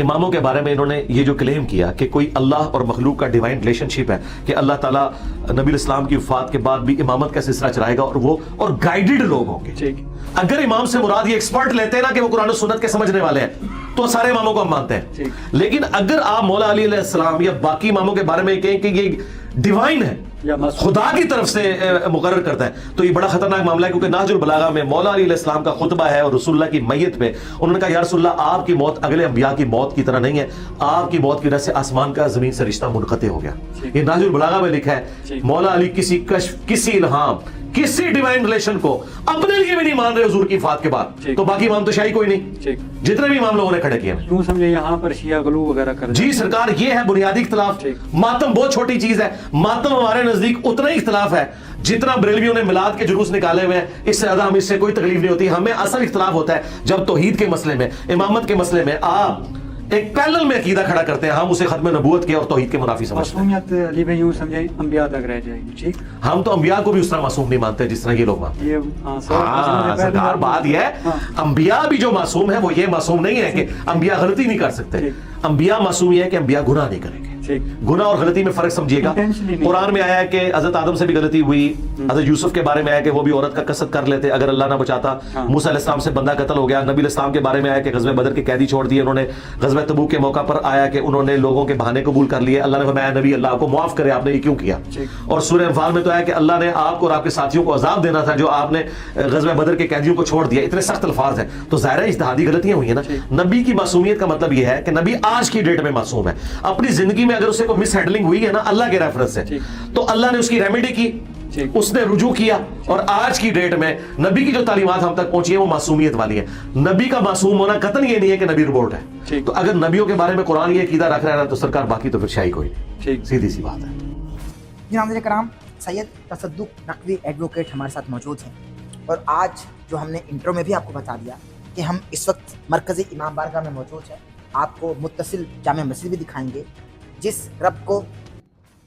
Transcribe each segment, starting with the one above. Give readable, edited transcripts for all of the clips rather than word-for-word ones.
اماموں کے بارے میں انہوں نے یہ جو کلیم کیا کہ کوئی اللہ اور مخلوق کا ڈیوائن ریلیشن شپ ہے کہ اللہ تعالیٰ نبی الاسلام کی وفات کے بعد بھی امامت کا سلسلہ چلائے گا اور گائیڈڈ لوگ ہوں گے. اگر امام سے مراد یہ ایکسپرٹ لیتے ہیں نا کہ وہ قرآن و سنت کے سمجھنے والے ہیں تو سارے اماموں کو ہم مانتے ہیں. لیکن اگر آپ مولا علی علیہ السلام یا باقی اماموں کے بارے میں کہیں کہ یہ ڈیوائن ہے, خدا کی طرف سے مقرر کرتا ہے, تو یہ بڑا خطرناک معاملہ ہے. کیونکہ نہج البلاغہ میں مولا علی علیہ السلام کا خطبہ ہے اور رسول اللہ کی میت پہ انہوں نے کہا یا رسول اللہ آپ کی موت اگلے انبیاء کی موت کی طرح نہیں ہے, آپ کی موت کی وجہ سے آسمان کا زمین سے رشتہ منقطع ہو گیا. یہ نہج البلاغہ میں لکھا ہے مولا علی کسی کشف, کسی الہام, کسی ڈیوائن ریلیشن کو اپنے لیے بھی نہیں مان رہے حضور کی وفات کے بعد, تو باقی امام تو شاہی کوئی نہیں, جتنے بھی امام لوگوں نے کھڑے کیے ہیں. کیوں سمجھے یہاں پر شیعہ غلو وغیرہ کر جی سرکار, یہ ہے بنیادی اختلاف. ماتم بہت چھوٹی چیز ہے, ماتم ہمارے نزدیک اتنا ہی اختلاف ہے جتنا بریلویوں نے میلاد کے جلوس نکالے ہوئے ہیں. اس سے زیادہ ہمیں اس سے کوئی تکلیف نہیں ہوتی. ہمیں اصل اختلاف ہوتا ہے جب توحید کے مسئلے میں, امامت کے مسئلے میں آپ ایک پیرلل میں عقیدہ کھڑا کرتے ہیں, ہم اسے ختم نبوت کے اور توحید کے منافی سمجھتے ہیں. معصومیت علی بھائی یوں سمجھے انبیاء تک رہ جائے گی. ٹھیک, ہم تو انبیاء کو بھی اس طرح معصوم نہیں مانتے جس طرح یہ لوگ مانتے ہیں. ہاں سرکار, بات یہ ہے انبیاء بھی جو معصوم ہے وہ یہ معصوم نہیں ہے کہ انبیاء غلطی نہیں کر سکتے. انبیاء معصوم یہ ہے کہ انبیاء گناہ نہیں کریں گے. گناہ اور غلطی میں فرق سمجھیے گا. قرآن میں آیا ہے کہ حضرت آدم سے بھی غلطی ہوئی, حضرت یوسف کے بارے میں آیا کہ وہ بھی عورت کا قصد کر لیتے اگر اللہ نہ بچاتا. موسیٰ علیہ السلام سے بندہ قتل ہو گیا. نبی علیہ السلام کے بارے میں آیا کہ غزوہ بدر کے قیدی چھوڑ دیے انہوں نے. غزوہ تبوک کے موقع پر آیا کہ انہوں نے لوگوں کے بہانے قبول کر لیے. اللہ نے فرمایا نبی اللہ کو معاف کرے, آپ نے یہ کیوں کیا. اور سورہ انفال میں تو آیا کہ اللہ نے آپ کو اور آپ کے ساتھیوں کو عذاب دینا تھا جو آپ نے غزوہ بدر کے قیدیوں کو چھوڑ دیا. اتنے سخت الفاظ ہیں, تو ظاہر ہے اجتہادی غلطیاں ہوئی ہیں نا. نبی کی معصومیت کا مطلب یہ ہے کہ نبی آج کی ڈیٹ میں معصوم ہے. اپنی زندگی میں اگر اسے کوئی مس ہینڈلنگ ہوئی ہے نا اللہ کے ریفرنس سے, تو اللہ نے اس کی ریمیڈی کی, اس نے رجوع کیا. اور آج کی ڈیٹ میں نبی کی جو تعلیمات ہم تک پہنچی ہیں وہ معصومیت والی ہیں. نبی کا معصوم ہونا قطعاً یہ نہیں ہے کہ نبی روبوٹ ہے. تو اگر نبیوں کے بارے میں قرآن یہ عقیدہ رکھ رہا ہے تو سرکار باقی تو پھر شاہی کوئی نہیں. سیدھی سی بات ہے. جناب کرام, سید تصدق نقوی ایڈوکیٹ ہمارے ساتھ موجود ہیں, اور آج جو ہم نے انٹرو میں بھی آپ کو بتا دیا کہ ہم اس وقت مرکزی امام بارگاہ میں موجود ہیں. آپ کو متصل جامع مسجد بھی دکھائیں گے. جس رب کو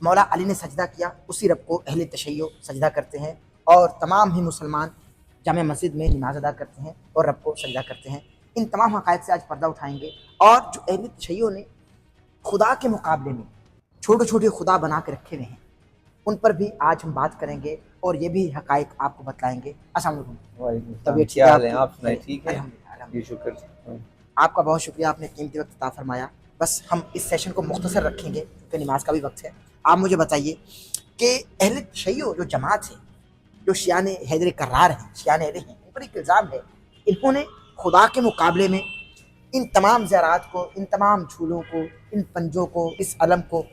مولا علی نے سجدہ کیا اسی رب کو اہل تشیع سجدہ کرتے ہیں, اور تمام ہی مسلمان جامع مسجد میں نماز ادا کرتے ہیں اور رب کو سجدہ کرتے ہیں. ان تمام حقائق سے آج پردہ اٹھائیں گے, اور جو اہل تشیع نے خدا کے مقابلے میں چھوٹے چھوٹے خدا بنا کے رکھے ہوئے ہیں ان پر بھی آج ہم بات کریں گے اور یہ بھی حقائق آپ کو بتلائیں گے. السلام علیکم. طبیعت کیا حال ہے, آپ سنائیں ٹھیک ہے؟ جی شکر. آپ کا بہت شکریہ, آپ نے قیمتی وقت عطا فرمایا. بس ہم اس سیشن کو مختصر رکھیں گے کیونکہ نماز کا بھی وقت ہے. آپ مجھے بتائیے کہ اہل تشیع جو جماعت ہے, جو شیعان حیدر کرار ہیں, شیعان اہل ہیں, ان پر ایک الزام ہے انہوں نے خدا کے مقابلے میں ان تمام زیارات کو, ان تمام جھولوں کو, ان پنجوں کو, اس علم کو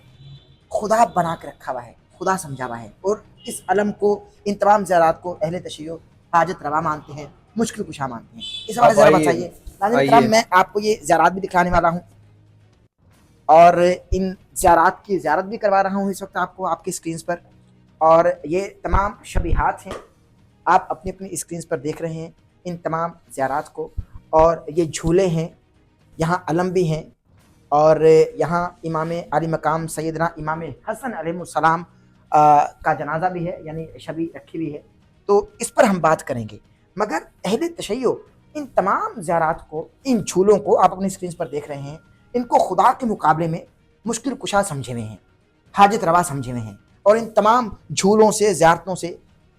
خدا بنا کے رکھا ہوا ہے, خدا سمجھا ہوا ہے. اور اس علم کو, ان تمام زیارات کو اہل تشیع حاجت روا مانتے ہیں, مشکل کشا مانتے ہیں. اس حوالے سے بتائیے. ناظرین کرام, میں آپ کو یہ زیارات بھی دکھانے والا ہوں اور ان زیارات کی زیارت بھی کروا رہا ہوں اس وقت آپ کو آپ کی اسکرینس پر. اور یہ تمام شبیہات ہیں, آپ اپنی اپنی اسکرینس پر دیکھ رہے ہیں ان تمام زیارات کو. اور یہ جھولے ہیں, یہاں علم بھی ہیں, اور یہاں امام علی مقام سیدنا امام حسن علیہ السلام کا جنازہ بھی ہے, یعنی شبی رکھی ہوئی ہے. تو اس پر ہم بات کریں گے. مگر اہل تشیع ان تمام زیارات کو, ان جھولوں کو آپ اپنی اسکرینس پر دیکھ رہے ہیں, ان کو خدا کے مقابلے میں مشکل کشا سمجھے ہوئے ہیں, حاجت روا سمجھے ہوئے ہیں. اور ان تمام جھولوں سے, زیارتوں سے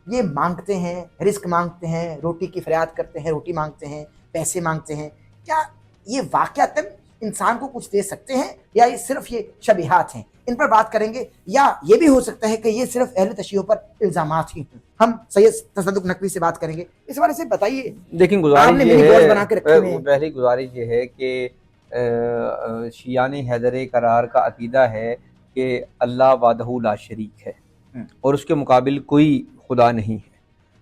یہ مانگتے ہیں, رزق مانگتے ہیں, روٹی کی فریاد کرتے ہیں, روٹی مانگتے ہیں, پیسے مانگتے ہیں. کیا یہ واقعتاً انسان کو کچھ دے سکتے ہیں یا یہ صرف یہ شبیہات ہیں؟ ان پر بات کریں گے. یا یہ بھی ہو سکتا ہے کہ یہ صرف اہل تشیع پر الزامات ہی ہیں. ہم سید تصدق نقوی سے بات کریں گے. اس بارے سے بتائیے. لیکن گزارش یہ ہے کہ شیعان حیدر کرار کا عقیدہ ہے کہ اللہ وحدہ لا شریک ہے اور اس کے مقابل کوئی خدا نہیں ہے.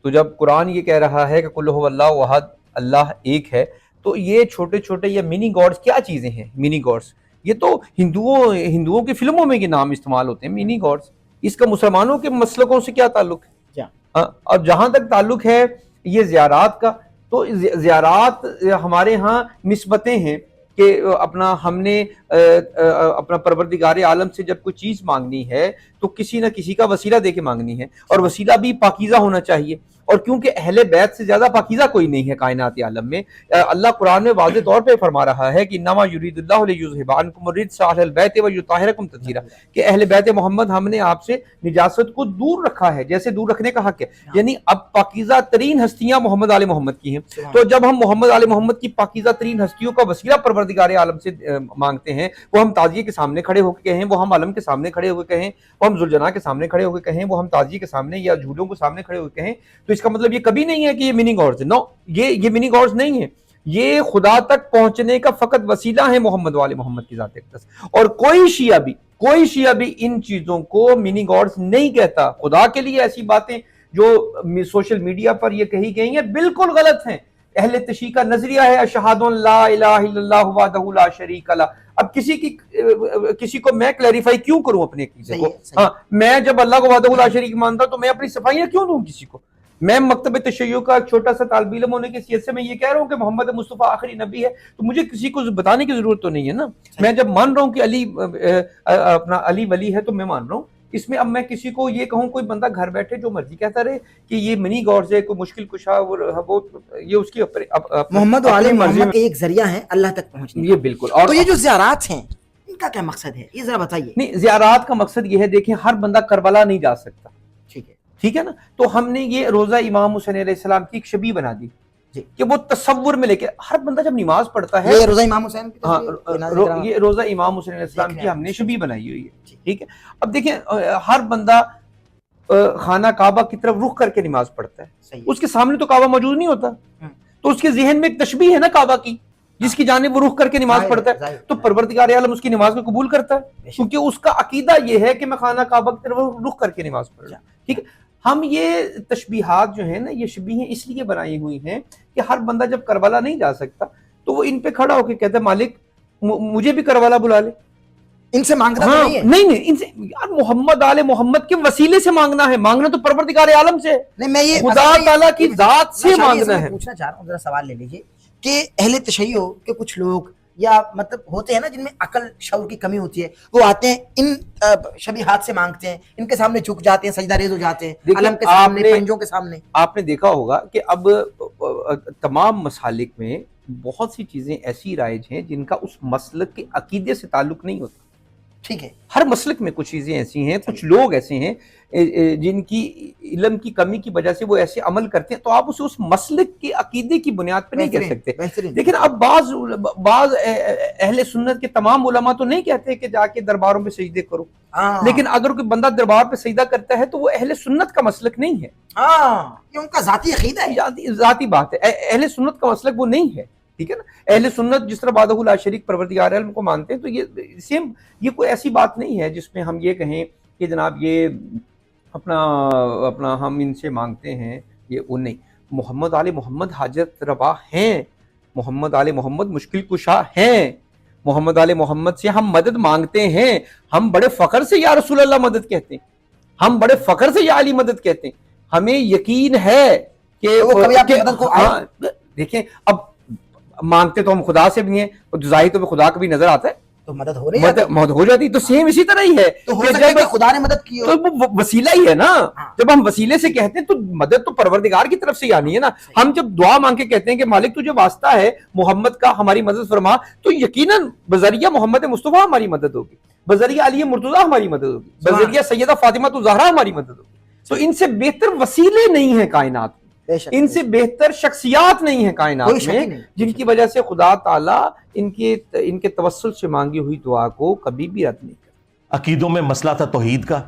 تو جب قرآن یہ کہہ رہا ہے کہ قل ھو اللہ احد, اللہ ایک ہے, تو یہ چھوٹے چھوٹے یا منی گاڈز کیا چیزیں ہیں؟ منی گاڈز یہ تو ہندوؤں کی فلموں میں یہ نام استعمال ہوتے ہیں, منی گاڈز. اس کا مسلمانوں کے مسلکوں سے کیا تعلق ہے؟ اور جہاں تک تعلق ہے یہ زیارات کا, تو زیارات ہمارے ہاں نسبتیں ہیں کہ اپنا ہم نے اپنا پروردگار عالم سے جب کوئی چیز مانگنی ہے تو کسی نہ کسی کا وسیلہ دے کے مانگنی ہے، اور وسیلہ بھی پاکیزہ ہونا چاہیے، اور کیونکہ اہل بیت سے زیادہ پاکیزہ کوئی نہیں ہے کائنات عالم میں۔ اللہ قرآن میں واضح طور پہ فرما رہا ہے کہ انما یرید اللہ لیذھب عنکم الرجس اہل البیت ویطہرکم تطہیرا، کہ اہل بیت محمد ہم نے آپ سے نجاست کو دور رکھا ہے، جیسے دور رکھنے کا حق ہے، یعنی اب پاکیزہ ترین ہستیاں محمد آل محمد کی ہیں، تو جب ہم محمد آل محمد کی پاکیزہ ترین ہستیوں کا وسیلہ پروردگار عالم سے مانگتے ہیں، وہ ہم تازیے کے سامنے کھڑے ہو کے کہیں، وہ ہم علم کے سامنے کھڑے ہو کے کہیں، وہ ہم ذوالجناح کے سامنے کھڑے ہو کے کہیں، وہ ہم تازیے کے سامنے یا جھولوں کے سامنے کھڑے ہو کے کہیں، تو اس کا مطلب یہ کبھی نہیں ہے کہ یہ میننگ آرز ہے، نو، یہ میننگ آرز نہیں ہے، یہ خدا تک پہنچنے کا فقط وسیلہ ہے محمد والے محمد کی ذات اقدس، اور کوئی شیعہ بھی ان چیزوں کو میننگ آرز نہیں کہتا۔ خدا کے لیے ایسی باتیں جو سوشل میڈیا پر یہ کہی گئی ہیں بالکل غلط ہیں۔ اہل تشیع کا نظریہ ہے اشہد ان لا الہ الا اللہ وحدہ لا شریک لہ۔ اب کسی کو میں کلیریفائی کیوں کروں اپنے عقیدے کو؟ ہاں، میں جب اللہ کو وحدہ لا شریک مانتا تو میں اپنی صفائیاں کیوں دوں کسی کو؟ میں مکتب تشیع کا ایک چھوٹا سا طالب علم ہونے کی حیثیت سے میں یہ کہہ رہا ہوں کہ محمد مصطفیٰ آخری نبی ہے، تو مجھے کسی کو بتانے کی ضرورت تو نہیں ہے نا۔ میں جب مان رہا ہوں کہ علی ولی ہے تو میں مان رہا ہوں، اس میں اب میں کسی کو یہ کہوں، کوئی بندہ گھر بیٹھے جو مرضی کہتا رہے کہ یہ منی غور سے کوئی مشکل کشا، وہ یہ اس کی محمد و آل محمد کے ایک ذریعہ ہیں اللہ تک پہنچنے، یہ بالکل۔ اور تو یہ جو زیارات ہیں ان کا کیا مقصد ہے، یہ ذرا بتائیے۔ نہیں، زیارات کا مقصد یہ ہے، دیکھیں ہر بندہ کربلا نہیں جا سکتا، ٹھیک ہے نا، تو ہم نے یہ روزہ امام حسین علیہ السلام کی ایک شبیہ بنا دی کہ وہ تصور میں لے کے ہر بندہ جب نماز پڑھتا ہے، یہ روزہ امام حسین کی یہ روزہ امام حسین علیہ السلام کی ہم نے شبیہ بنائی ہوئی ہے، ٹھیک ہے۔ اب دیکھیں ہر بندہ خانہ کعبہ کی طرف رخ کر کے نماز پڑھتا ہے، اس کے سامنے تو کعبہ موجود نہیں ہوتا، تو اس کے ذہن میں ایک تشبیہ ہے نا کعبہ کی، جس کی جانب وہ رخ کر کے نماز پڑھتا ہے، تو پروردگار عالم اس کی نماز کو قبول کرتا ہے، کیونکہ اس کا عقیدہ یہ ہے کہ میں خانہ کعبہ کی طرف رخ کر کے نماز پڑھ رہا ہوں، ٹھیک ہے۔ ہم یہ تشبیہات جو ہیں نا، یہ شبیہیں اس لیے بنائی ہوئی ہیں کہ ہر بندہ جب کربلا نہیں جا سکتا تو وہ ان پہ کھڑا ہو کے کہتا ہے مالک مجھے بھی کربلا بلا لے، ان سے مانگنا نہیں ہے، نہیں ان سے یار محمد آل محمد کے وسیلے سے مانگنا ہے، مانگنا تو پروردگار عالم سے، نہیں میں یہ خدا تعالیٰ کی ذات سے مانگنا ہے۔ پوچھنا چاہ رہا ہوں، ذرا سوال لے لیجیے کہ اہل تشیع کے کچھ لوگ یا مطلب ہوتے ہیں نا جن میں عقل شعور کی کمی ہوتی ہے، وہ آتے ہیں ان شبیہات سے مانگتے ہیں، ان کے سامنے جھک جاتے ہیں، سجدہ ریز ہو جاتے ہیں علم کے سامنے، پنجوں کے سامنے۔ آپ نے دیکھا ہوگا کہ اب تمام مسالک میں بہت سی چیزیں ایسی رائج ہیں جن کا اس مسلک کے عقیدے سے تعلق نہیں ہوتا، ٹھیک ہے۔ ہر مسلک میں کچھ چیزیں ایسی ہیں، کچھ لوگ ایسے ہیں جن کی علم کی کمی کی وجہ سے وہ ایسے عمل کرتے ہیں، تو آپ اسے اس مسلک کے عقیدے کی بنیاد پہ نہیں کہہ سکتے۔ لیکن اب بعض اہل سنت کے تمام علماء تو نہیں کہتے کہ جا کے درباروں پہ سجدے کرو، لیکن اگر کوئی بندہ دربار پہ سجدہ کرتا ہے تو وہ اہل سنت کا مسلک نہیں ہے، یہ ان کا ذاتی عقیدہ ہے، ذاتی بات ہے، اہل سنت کا مسلک وہ نہیں ہے، ٹھیک ہے نا۔ اہل سنت جس طرح وحدہ لا شریک پروردگار عالم کو مانتے ہیں، تو یہ سیم، یہ کوئی ایسی بات نہیں ہے جس میں ہم یہ کہیں کہ جناب یہ اپنا ہم ان سے مانگتے ہیں، یہ وہ نہیں۔ محمد آل محمد حاجت روا ہیں، محمد آل محمد مشکل کشا ہیں، محمد آل محمد سے ہم مدد مانگتے ہیں، ہم بڑے فخر سے یا رسول اللہ مدد کہتے ہیں، ہم بڑے فخر سے یا علی مدد کہتے ہیں، ہمیں یقین ہے کہ دیکھیں اب مانگتے تو ہم خدا سے بھی ہیں، اور ظاہر تو خدا کو بھی نظر آتا ہے، تو مدد ہو رہی ہے، مدد ہو جاتی، تو سیم اسی طرح ہی ہے، تو ہو سکتا ہے کہ خدا نے مدد کی ہو، تو وہ وسیلہ ہی ہے نا۔ جب ہم وسیلے سے کہتے ہیں تو مدد تو پروردگار کی طرف سے ہی آنی ہے نا۔ ہم جب دعا مانگ کے کہتے ہیں کہ مالک تجھے واسطہ ہے محمد کا ہماری مدد فرما، تو یقیناً بذریعہ محمد مصطفیٰ ہماری مدد ہوگی، بذریعہ علی مرتضیٰ ہماری مدد ہوگی، بذریعہ سیدہ فاطمہ الزہرا ہماری مدد ہوگی۔ تو ان سے بہتر وسیلے نہیں ہیں کائنات میں، ان سے بہتر شخصیات نہیں ہیں کائنات میں، جن کی وجہ سے خدا تعالیٰ ان کے توسل سے مانگی ہوئی دعا کو کبھی بھی رد نہیں کرتا۔ عقیدوں میں مسئلہ تھا توحید کا،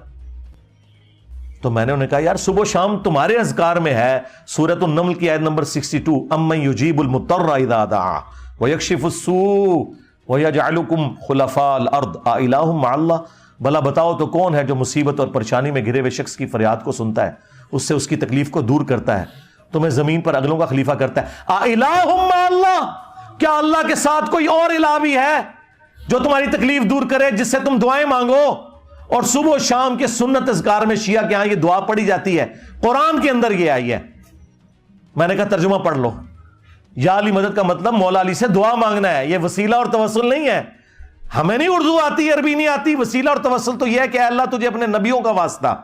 تو میں نے انہیں کہا یار صبح و شام تمہارے اذکار میں ہے، سورۃ النمل کی آیت نمبر 62، امن یجیب المضطر اذا دعا ویکشف السوء ویجعلکم خلفاء الارض االہ مع اللہ، بھلا بتاؤ تو کون ہے جو مصیبت اور پریشانی میں گھرے ہوئے شخص کی فریاد کو سنتا ہے، اس سے اس کی تکلیف کو دور کرتا ہے، تمہیں زمین پر اگلوں کا خلیفہ کرتا ہے، االہ مع اللہ، کیا اللہ کے ساتھ کوئی اور الہ بھی ہے جو تمہاری تکلیف دور کرے، جس سے تم دعائیں مانگو؟ اور صبح و شام کے سنت اذکار میں شیعہ کے ہاں یہ دعا پڑھی جاتی ہے، قرآن کے اندر یہ آئی ہے۔ میں نے کہا ترجمہ پڑھ لو، یا علی مدد کا مطلب مولا علی سے دعا مانگنا ہے، یہ وسیلہ اور توسل نہیں ہے۔ ہمیں نہیں اردو آتی, عربی نہیں آتی. وسیلہ اور توسل تو یہ ہے کہ اللہ تجھے اپنے نبیوں کا واسطہ,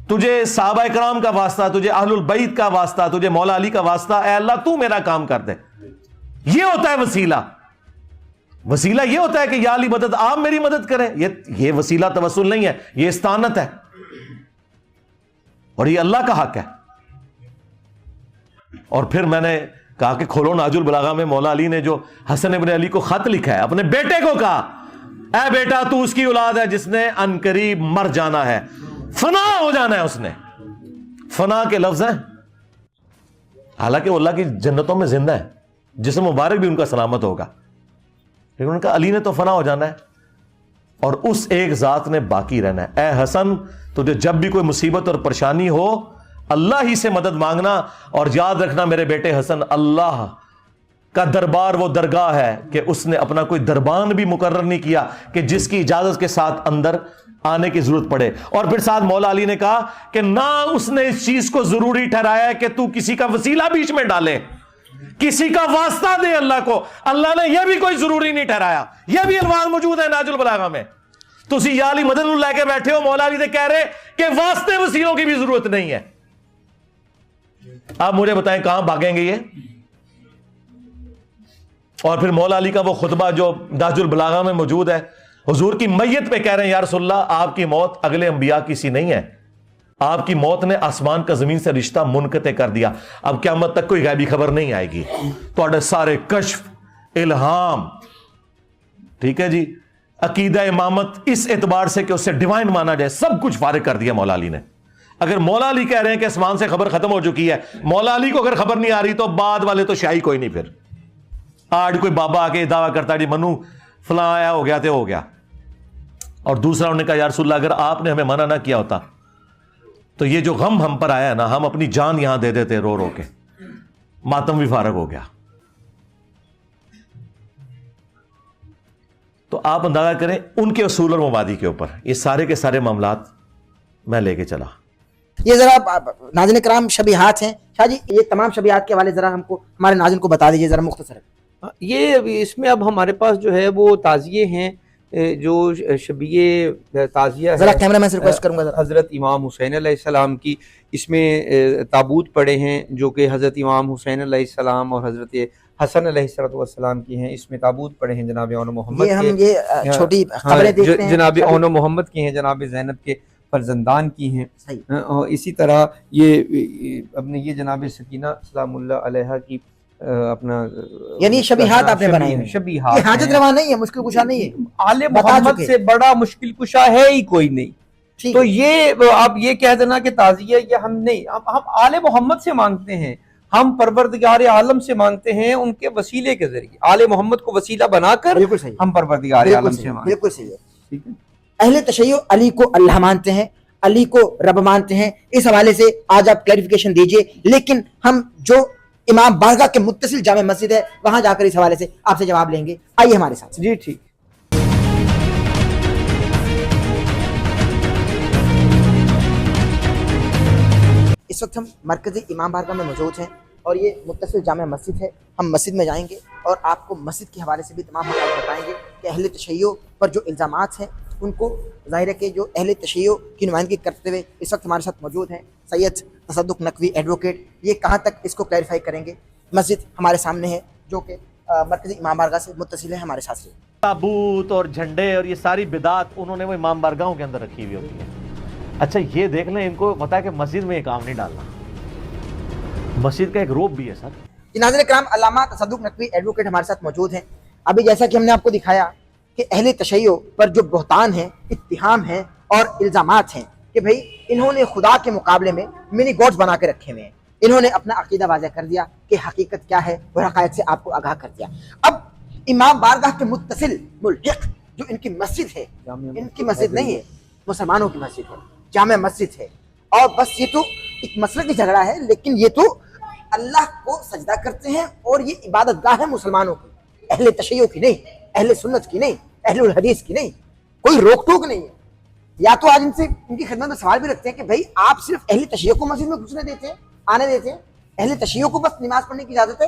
تجھے صحابہ کرام کا واسطہ, تجھے اہل البیت کا واسطہ, تجھے مولا علی کا واسطہ, اے اللہ تو میرا کام کر دے. یہ ہوتا ہے وسیلہ. وسیلہ یہ ہوتا ہے کہ یا علی مدد, آپ میری مدد کریں. یہ وسیلہ توسل نہیں ہے, یہ استعانت ہے, اور یہ اللہ کا حق ہے. اور پھر میں نے کہا کہ کھولو ناج البلاغہ میں مولا علی نے جو حسن ابن علی کو خط لکھا ہے, اپنے بیٹے کو کہا, اے بیٹا تو اس کی اولاد ہے جس نے عنقریب مر جانا ہے, فنا ہو جانا ہے. اس نے فنا کے لفظ ہیں, حالانکہ وہ اللہ کی جنتوں میں زندہ ہے, جسم مبارک بھی ان کا سلامت ہوگا, لیکن ان کا علی نے تو فنا ہو جانا ہے, اور اس ایک ذات نے باقی رہنا ہے. اے حسن تجھے جب بھی کوئی مصیبت اور پریشانی ہو اللہ ہی سے مدد مانگنا, اور یاد رکھنا میرے بیٹے حسن, اللہ کا دربار وہ درگاہ ہے کہ اس نے اپنا کوئی دربان بھی مقرر نہیں کیا کہ جس کی اجازت کے ساتھ اندر آنے کی ضرورت پڑے. اور پھر ساتھ مولا علی نے کہا کہ نہ اس نے اس چیز کو ضروری ٹھہرایا ہے کہ تو کسی کا وسیلہ بیچ میں ڈالے, کسی کا واسطہ دے اللہ کو. اللہ نے یہ بھی کوئی ضروری نہیں ٹھہرایا. یہ بھی الفاظ موجود ہے ناج البلاغہ میں. تسی یا علی مدد لے کے بیٹھے ہو, مولا علی نے کہہ رہے کہ واسطے وسیلوں کی بھی ضرورت نہیں ہے. آپ مجھے بتائیں کہاں بھاگیں گے یہ؟ اور پھر مولا علی کا وہ خطبہ جو ناج البلاغہ میں موجود ہے, حضور کی میت پہ کہہ رہے ہیں یا رسول اللہ آپ کی موت اگلے انبیاء کی سی نہیں ہے, آپ کی موت نے آسمان کا زمین سے رشتہ منقطع کر دیا, اب قیامت تک کوئی غیبی خبر نہیں آئے گی. تو سارے کشف, الہام, ٹھیک ہے جی, عقیدہ امامت اس اعتبار سے کہ اسے ڈیوائن مانا جائے, سب کچھ فارغ کر دیا مولا علی نے. اگر مولا علی کہہ رہے ہیں کہ آسمان سے خبر ختم ہو چکی ہے, مولا علی کو اگر خبر نہیں آ رہی تو بعد والے تو شاہی کوئی نہیں. پھر آج کوئی بابا آ کے دعویٰ کرتا ہے جی منو فلاں آیا ہو گیا تو ہو گیا. اور دوسرا انہوں نے کہا یا رسول اللہ اگر آپ نے ہمیں منع نہ کیا ہوتا تو یہ جو غم ہم پر آیا نا, ہم اپنی جان یہاں دے دیتے رو رو کے, ماتم بھی فارغ ہو گیا. تو آپ اندازہ کریں ان کے اصول اور مبادی کے اوپر یہ سارے کے سارے معاملات میں لے کے چلا. یہ ذرا ناظرین کرام شبیہات ہیں. شاہ جی یہ تمام شبیہات کے حوالے ذرا ہم کو ہمارے ناظرین کو بتا دیجیے ذرا مختصر. یہ اس میں اب ہمارے پاس جو ہے وہ تعزیے ہیں, جو شبیہ تعزیہ ذرا کیمرہ مین سے ریکویسٹ کروں گا حضرت امام حسین علیہ السلام کی. اس میں تابوت پڑے ہیں جو کہ حضرت امام حسین علیہ السلام اور حضرت حسن علیہ السلام کی ہیں. اس میں تابوت پڑے ہیں جناب اون محمد کے, یہ چھوٹی خبریں دیکھتے ہیں جناب اون محمد کی ہیں, جناب زینب کے فرزندان کی ہیں. اسی طرح یہ اپنے یہ جناب سکینہ سلام اللہ علیہ کی اپنا یعنی شبیہات آپ نے بنائی ہیں. شبیہات یہ حاجت روا نہیں ہے, مشکل کشا نہیں ہے, آل محمد سے بڑا مشکل کشا ہے ہی کوئی نہیں. تو یہ آپ یہ کہہ دینا کہ تعزیہ یہ ہم نہیں, ہم آل محمد سے مانگتے ہیں, ہم پروردگار عالم سے مانگتے ہیں ان کے وسیلے کے ذریعے. آل محمد کو وسیلہ بنا کر ہم پروردگار عالم سے مانگتے ہیں. بالکل صحیح ہے. ٹھیک ہے. اہل تشیع علی کو اللہ مانتے ہیں, علی کو رب مانتے ہیں. اس حوالے سے آج آپ کلیریفیکیشن دیجئے, لیکن ہم جو امام بارگاہ کے متصل جامع مسجد ہے وہاں جا کر اس حوالے سے آپ سے جواب لیں گے. آئیے ہمارے ساتھ. جی ٹھیک. اس وقت ہم مرکزی امام بارگاہ میں موجود ہیں اور یہ متصل جامع مسجد ہے. ہم مسجد میں جائیں گے اور آپ کو مسجد کے حوالے سے بھی تمام حقائق بتائیں گے کہ اہل تشیع پر جو الزامات ہیں ان کو ظاہر ہے کہ جو اہل تشیع کی نمائندگی کرتے ہوئے اس وقت ہمارے ساتھ موجود ہیں سید تصدق نقوی ایڈوکیٹ, یہ کہاں تک اس کو کلیریفائی کریں گے. مسجد ہمارے سامنے ہے جو کہ مرکزی امام بارگاہ سے متصل ہے ہمارے ساتھ سے. تابوت اور جھنڈے اور یہ ساری بدعات انہوں نے وہ امام بارگاہوں کے اندر رکھی ہوئی ہوتی ہے. اچھا یہ دیکھ لیں, ان کو پتا ہے کہ مسجد میں یہ کام نہیں ڈالنا, مسجد کا ایک روپ بھی ہے سر. ناظرین کرام علامہ تصدق نقوی ایڈوکیٹ ہمارے ساتھ موجود ہیں. ابھی جیسا کہ ہم نے آپ کو دکھایا کہ اہل تشیع پر جو بہتان ہیں, اتہام ہیں اور الزامات ہیں کہ بھئی انہوں نے خدا کے مقابلے میں منی گاڈز بنا کے رکھے ہوئے ہیں. انہوں نے اپنا عقیدہ واضح کر دیا کہ حقیقت کیا ہے اور حقائق سے آپ کو آگاہ کر دیا. اب امام بارگاہ کے متصل ملحق جو ان کی مسجد ہے, ان کی مسجد نہیں ہے, مسلمانوں کی مسجد ہے, جامع مسجد ہے. اور بس یہ تو ایک مسئلہ کی جھگڑا ہے, لیکن یہ تو اللہ کو سجدہ کرتے ہیں اور یہ عبادت گاہ ہے مسلمانوں کی, اہل تشیع کی نہیں, اہل سنت کی نہیں, اہل الحدیث کی نہیں. کوئی روک ٹوک نہیں ہے. یا تو آج ان سے ان کی خدمت میں سوال بھی رکھتے ہیں کہ بھائی آپ صرف اہل تشیع کو مسجد میں گھسنے دیتے ہیں, آنے دیتے ہیں, اہل تشیع کو بس نماز پڑھنے کی اجازت ہے,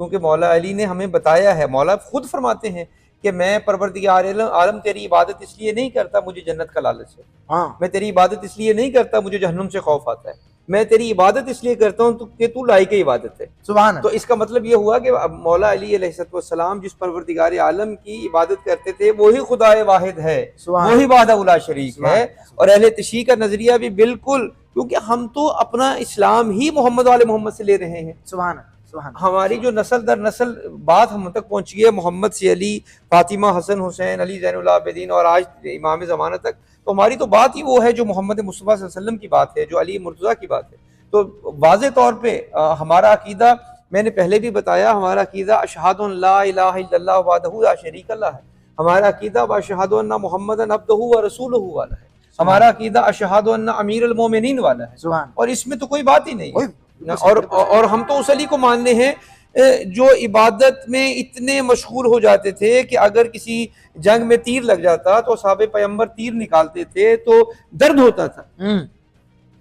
کیونکہ مولا علی نے ہمیں بتایا ہے، مولا خود فرماتے ہیں کہ میں پروردگار عالم تیری عبادت اس لیے نہیں کرتا مجھے جنت کا لالچ ہے، ہاں میں تیری عبادت اس لیے نہیں کرتا مجھے جہنم سے خوف آتا ہے، میں تیری عبادت اس لیے کرتا ہوں کہ تو لائق عبادت ہے۔ سبحان تو اللہ، اس کا مطلب یہ ہوا کہ مولا علی علیہ السلام جس پروردگار عالم کی عبادت کرتے تھے وہی خدا واحد ہے، سبحان وہی وحدہ لا شریک سبحان ہے۔ اللہ، اور اہل تشیع کا نظریہ بھی بالکل، کیونکہ ہم تو اپنا اسلام ہی محمد والے محمد سے لے رہے ہیں، سبحان اللہ، سبحان اللہ، ہماری جو نسل در نسل بات ہم تک پہنچی ہے محمد سے علی، فاطمہ، حسن، حسین، علی زین العابدین اور آج امام زمانہ تک، تو ہماری تو بات ہی وہ ہے جو محمد مصطفیٰ صلی اللہ علیہ وسلم کی بات ہے، جو علی مرتضیٰ کی بات ہے۔ تو واضح طور پہ ہمارا عقیدہ، میں نے پہلے بھی بتایا، ہمارا عقیدہ اشہد ان لا الہ الا اللہ وحدہ لا شریک لہ ہے، ہمارا عقیدہ اشہد ان محمدًا عبدہ ورسولہ والا ہے، ہمارا عقیدہ اشہد ان امیر المومنین والا ہے، سبحان اور اس میں تو کوئی بات ہی نہیں کوئی- ہے۔ اور ہم تو اس علی کو ماننے ہیں جو عبادت میں اتنے مشغول ہو جاتے تھے کہ اگر کسی جنگ میں تیر لگ جاتا تو صحابہ پیغمبر تیر نکالتے تھے تو درد ہوتا تھا،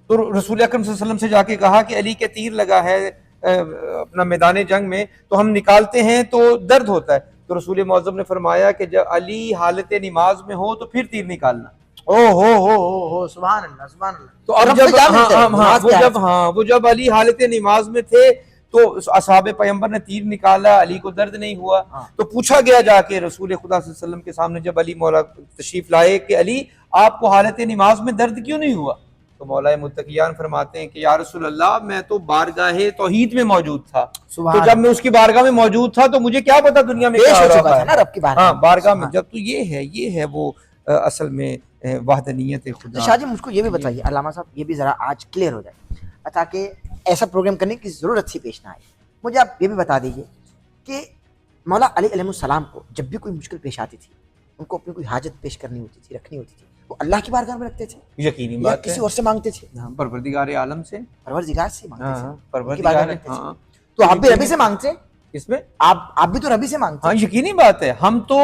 تو رسول اکرم صلی اللہ علیہ وسلم سے جا کے کہا کہ علی کے تیر لگا ہے اپنا میدان جنگ میں تو ہم نکالتے ہیں تو درد ہوتا ہے، تو رسول معظم نے فرمایا کہ جب علی حالت نماز میں ہو تو پھر تیر نکالنا۔ او سبحان اللہ، سبحان اللہ۔ تو اب رب جب سے کیا ملتا ہے؟ نماز کیا ہے؟ وہ جب علی حالت نماز میں تھے تو اصحاب پیغمبر نے تیر نکالا، علی کو درد نہیں ہوا، تو پوچھا گیا جا کے رسول خدا صلی اللہ علیہ وسلم کے سامنے جب علی مولا تشریف لائے کہ علی آپ کو حالت نماز میں درد کیوں نہیں ہوا؟ تو مولا متقیان فرماتے ہیں کہ یا رسول اللہ میں تو بارگاہ توحید میں موجود تھا، تو جب میں اس کی بارگاہ میں موجود تھا تو مجھے کیا پتا دنیا میں کیا ہو رہا ہے، رب کی بارگاہ ہاں بارگاہ میں جب، تو یہ ہے وہ اصل میں وحدانیت خدا۔ شاہ جی مجھ کو یہ بھی بتائیے علامہ صاحب، یہ بھی ذرا آج کلیئر ہو جائے تاکہ ایسا پروگرام کرنے کی ضرورت سی پیش نہ آئے، مجھے آپ یہ بھی بتا دیجئے کہ مولا علی علیہ السلام کو جب بھی کوئی مشکل پیش آتی تھی، ان کو اپنی کوئی حاجت پیش کرنی ہوتی تھی، رکھنی ہوتی تھی، وہ اللہ کی بارگاہ میں رکھتے تھے یقینی یا بات ہے، کسی اور سے مانگتے تھے؟ پروردگار عالم سے، پروردگار سے مانگتے تھے، ان کی پروردگار، بارگاہ میں رکھتے تھے۔ تو آپ بھی ربی سے مانگتے ہیں؟ اس میں آپ بھی تو ربی سے مانگتے ہاں ہیں؟ یقینی بات ہے، ہم تو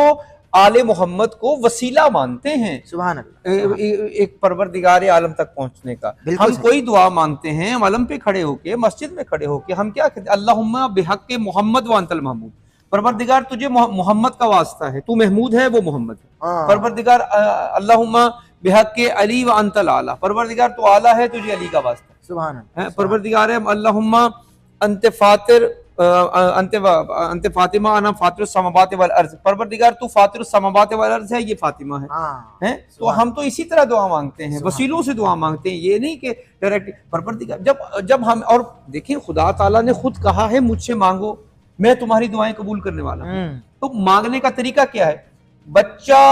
آل محمد کو وسیلہ مانتے ہیں سبحان اللہ، ایک پروردگار عالم تک پہنچنے کا۔ بالکل ہم صحیح۔ کوئی دعا مانگتے ہیں علم پہ کھڑے ہو کے، مسجد میں کھڑے ہو کے، ہم کیا کہتے ہیں؟ اللہم بحق محمد وانت المحمود، پروردگار تجھے محمد کا واسطہ ہے، تو محمود ہے وہ محمد ہے، پروردگار اللہم بحق علی وانت الاعلی، پروردگار تو اعلیٰ ہے تجھے علی کا واسطہ ہے، سبحان اللہ، پروردگار اللہم انت فاطر انت فاطمہ انا فاطر السماوات والارض، پروردگار تو فاطر السماوات والارض ہے، یہ فاطمہ ہے۔ تو ہم تو اسی طرح دعا مانگتے ہیں، وسیلوں سے دعا مانگتے ہیں، یہ نہیں کہ ڈائریکٹ پروردگار۔ جب ہم، اور دیکھیں خدا تعالیٰ نے خود کہا ہے مجھ سے مانگو میں تمہاری دعائیں قبول کرنے والا ہوں، تو مانگنے کا طریقہ کیا ہے؟ بچہ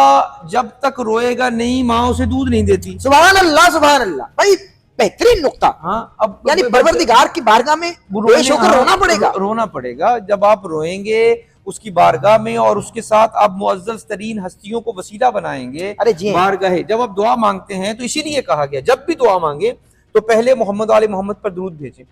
جب تک روئے گا نہیں ماں اسے دودھ نہیں دیتی، سبحان اللہ، سبحان اللہ، بھائی بہترین نقطہ، ہاں اب یعنی پروردگار کی بارگاہ میں پیش ہو کر رونا پڑے گا، رونا پڑے گا۔ جب آپ روئیں گے اس کی بارگاہ میں اور اس کے ساتھ آپ معزز ترین ہستیوں کو وسیلہ بنائیں گے بارگاہ، جب آپ دعا مانگتے ہیں تو اسی لیے کہا گیا جب بھی دعا مانگے تو پہلے محمد والے محمد پر درود بھیجیں،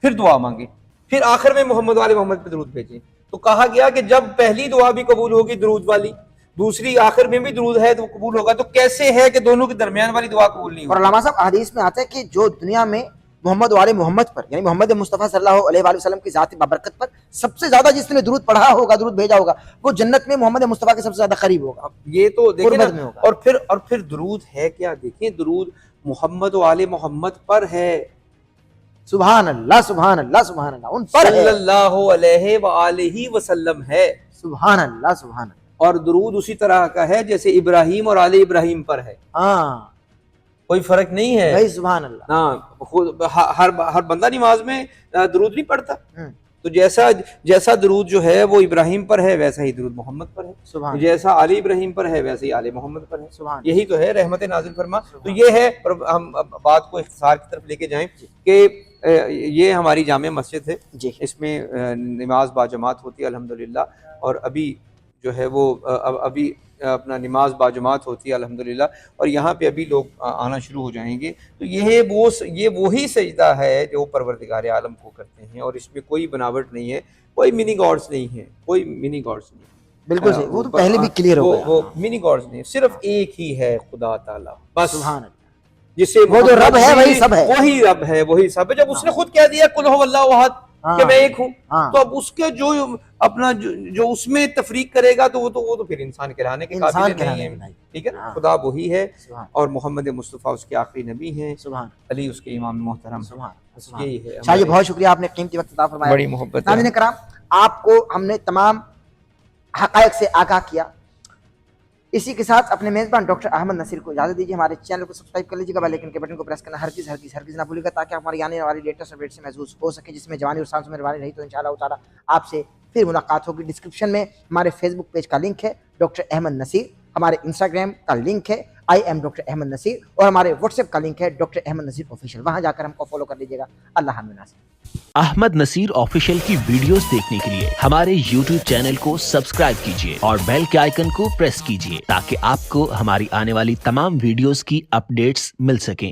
پھر دعا مانگیں، پھر آخر میں محمد والے محمد پر درود بھیجیں۔ تو کہا گیا کہ جب پہلی دعا بھی قبول ہوگی درود والی، دوسری آخر میں بھی درود ہے تو قبول ہوگا، تو کیسے ہے کہ دونوں کے درمیان والی دعا قبول نہیں اور ہوگی؟ علامہ صاحب حدیث میں آتا ہے کہ جو دنیا میں محمد والے محمد پر، یعنی محمد مصطفیٰ صلی اللہ علیہ وآلہ وسلم کی ذات بابرکت پر سب سے زیادہ جس نے درود پڑھا ہوگا، درود بھیجا ہوگا، وہ جنت میں محمد مصطفیٰ کے سب سے زیادہ قریب ہوگا، یہ تو دیکھیں قربت میں ہوگا۔ اور پھر درود ہے کیا؟ دیکھیں درود محمد و آل محمد پر ہے، سبحان اللہ، سبحان اللہ، سبحان اللہ، ان پر صلی ہے، اللہ علیہ وآلہ وسلم ہے، سبحان اللہ، سبحان اللہ، اور درود اسی طرح کا ہے جیسے ابراہیم اور آل ابراہیم پر ہے، ہاں کوئی فرق نہیں ہے۔ بھائی سبحان اللہ، ہاں ہر بندہ نماز میں درود نہیں پڑھتا، تو جیسا درود جو ہے وہ ابراہیم پر ہے ویسا ہی درود محمد پر ہے، سبحان جیسا آل ابراہیم پر ہے ویسے ہی آل محمد پر ہے، سبحان یہی تو ہے رحمت نازل فرما۔ تو یہ ہے، ہم بات کو اختصار کی طرف لے کے جائیں کہ یہ ہماری جامع مسجد ہے، جی، اس میں نماز باجماعت ہوتی ہے الحمدللہ، اور ابھی جو ہے وہ ابھی اپنا نماز باجماعت ہوتی ہے الحمدللہ، اور یہاں پہ ابھی لوگ آنا شروع ہو جائیں گے۔ تو یہ وہی سجدہ ہے جو پروردگار عالم کو کرتے ہیں، اور اس میں کوئی بناوٹ نہیں ہے، کوئی منی گاڈز نہیں ہے، کوئی منی گاڈز نہیں ہے، بالکل صحیح، وہ تو پہلے بھی کلیئر ہو گیا، وہ منی گاڈز نہیں، صرف ایک ہی ہے خدا تعالیٰ، بس، سبحان اللہ، جسے وہ جو رب ہے وہی سب ہے، وہی رب ہے، وہی سب ہے۔ جب اس نے خود کہہ دیا قل هو اللہ احد، ہاں، کہ میں ایک ہوں، ہاں۔ تو اب اس کے جو اپنا جو اس میں تفریق کرے گا تو وہ تو پھر انسان کہلانے کے انسان قابل کہلانے نہیں کے ہے، لائق۔ ٹھیک ہے نا؟ ہاں۔ خدا وہی ہے سبحان اور محمد مصطفیٰ اس کے آخری نبی ہیں، سبحان علی اس کے امام محترم ہیں۔ سبحان بس سبحان۔ یہی ہے شاہ جی ہمارے- بہت شکریہ، آپ نے قیمتی وقت عطا فرمایا، بڑی محبت ہے۔ ناظرین کرام آپ کو ہم نے تمام حقائق سے آگاہ کیا۔ اسی کے ساتھ اپنے میزبان ڈاکٹر احمد نصیر کو اجازت دیجیے، ہمارے چینل کو سبسکرائب کر لیجیے گا، بیل آئیکن کے بٹن کو پریس کرنا ہرگز ہرگز ہرگز نہ بھولیے گا، تاکہ ہماری آنے والی لیٹسٹ اپڈیٹ سے محظوظ ہو سکے، جس میں جوانی اور سانس میں روانی رہی تو انشاءاللہ تعالی آپ سے پھر ملاقات ہوگی۔ ڈسکرپشن میں ہمارے فیس بک پیج کا لنک ہے ڈاکٹر احمد نصیر، ہمارے انسٹاگرام کا لنک ہے ڈاکٹر احمد نصیر، اور ہمارے واٹس ایپ کا لنک ہے ڈاکٹر احمد نصیر آفیشیل، وہاں جا کر ہم کو فالو کر لیجیے گا۔ اللہ حافظ ناصر۔ احمد نصیر آفیشیل کی ویڈیوز دیکھنے کے لیے ہمارے یوٹیوب چینل کو سبسکرائب کیجیے اور بیل کے آئیکن کو پریس کیجیے، تاکہ آپ کو ہماری آنے والی تمام ویڈیوز کی اپڈیٹس مل سکیں۔